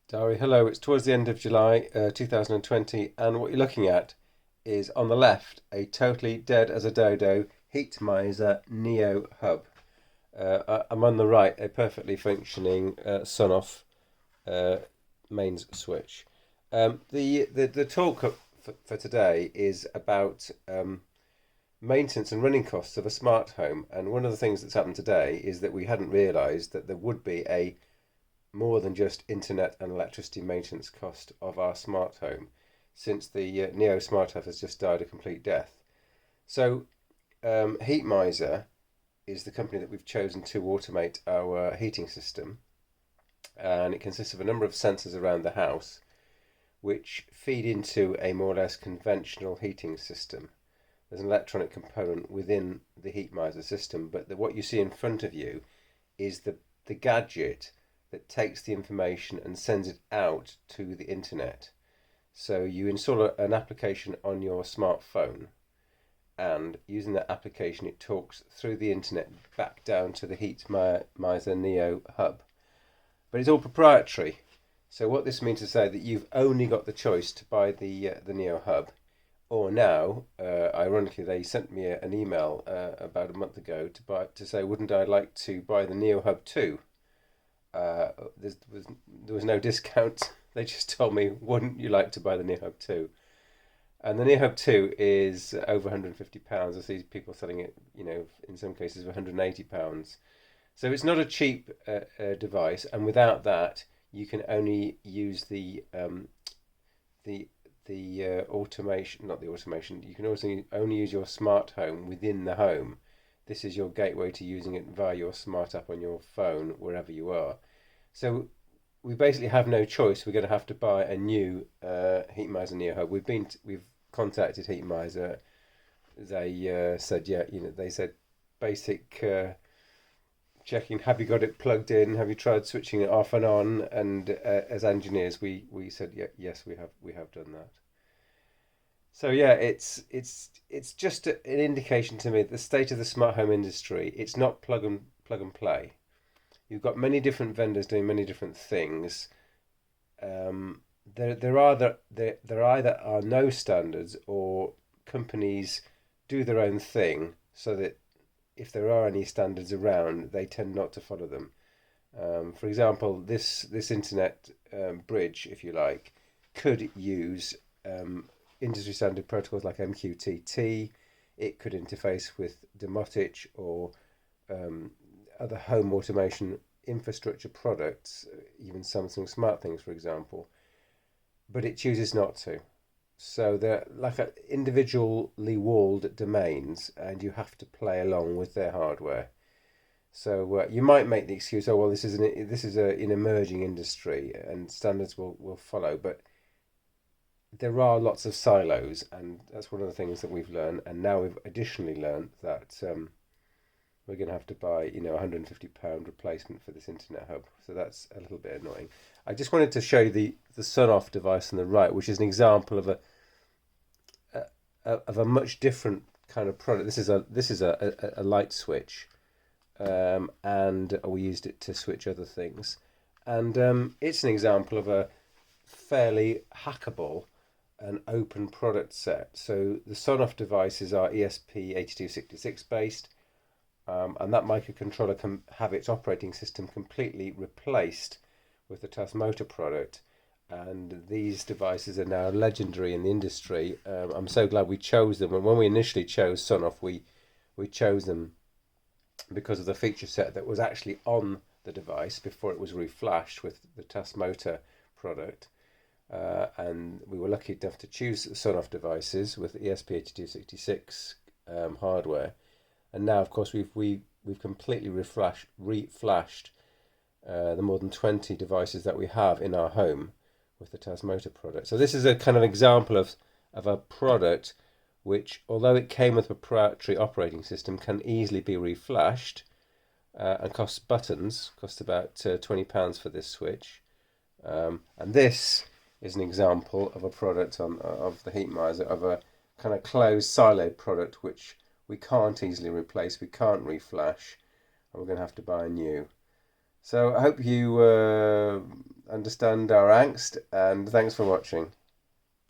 Dari, hello. It's towards the end of July 2020, and what you're looking at is on the left a totally dead as a dodo Heatmiser Neo Hub. I'm on the right a perfectly functioning Sonoff uh, mains switch. The talk for today is about maintenance and running costs of a smart home. And one of the things that's happened today is that we hadn't realised that there would be a more than just internet and electricity maintenance cost of our smart home, since the Neo Smart Hub has just died a complete death. So, Heatmiser is the company that we've chosen to automate our heating system, and it consists of a number of sensors around the house which feed into a more or less conventional heating system. There's an electronic component within the Heatmiser system, but what you see in front of you is the gadget that takes the information and sends it out to the internet. So you install an application on your smartphone, and using that application, it talks through the internet back down to the Heatmiser Neo Hub. But it's all proprietary. So what this means to say that you've only got the choice to buy the Neo Hub, or now, ironically, they sent me an email about a month ago to say, wouldn't I like to buy the Neo Hub 2? Uh, there was no discount. They just told me, wouldn't you like to buy the Neo Hub 2? And the Neo Hub 2 is over £150. I see people selling it, in some cases for £180. So it's not a cheap device, and without that, you can only use the automation, not the automation. You can also only use your smart home within the home. This is your gateway to using it via your smart app on your phone wherever you are. So we basically have no choice. We're going to have to buy a new Heatmiser Neo Hub. We've contacted Heatmiser. They said, yeah, they said basic checking. Have you got it plugged in? Have you tried switching it off and on? And as engineers, we said, yeah, yes, we have done that. So yeah, it's just an indication to me that the state of the smart home industry. It's not plug and play. You've got many different vendors doing many different things. There either are no standards, or companies do their own thing, so that if there are any standards around, they tend not to follow them. For example, this internet bridge, if you like, could use industry standard protocols like MQTT. It could interface with Demotic or other home automation infrastructure products, even Samsung SmartThings, for example, but it chooses not to. So they're like individually walled domains, and you have to play along with their hardware. So you might make the excuse, oh well, this is an emerging industry, and standards will follow. But there are lots of silos, and that's one of the things that we've learned. And now we've additionally learned that we're going to have to buy, £150 replacement for this internet hub. So that's a little bit annoying. I just wanted to show you the Sonoff device on the right, which is an example of a much different kind of product. This is a light switch, and we used it to switch other things. And it's an example of a fairly hackable and open product set. So the Sonoff devices are ESP8266 based. And that microcontroller can have its operating system completely replaced with the Tasmota product. And these devices are now legendary in the industry. I'm so glad we chose them. And when we initially chose Sonoff, we chose them because of the feature set that was actually on the device before it was reflashed with the Tasmota product. And we were lucky enough to choose Sonoff devices with ESP8266 hardware. And now, of course, we've completely reflashed the more than 20 devices that we have in our home with the Tasmota product. So this is a kind of example of a product which, although it came with a proprietary operating system, can easily be reflashed and costs about £20 for this switch. And this is an example of a product of the Heatmiser, of a kind of closed siloed product which we can't easily replace, we can't reflash, and we're going to have to buy a new. So I hope you understand our angst, and thanks for watching.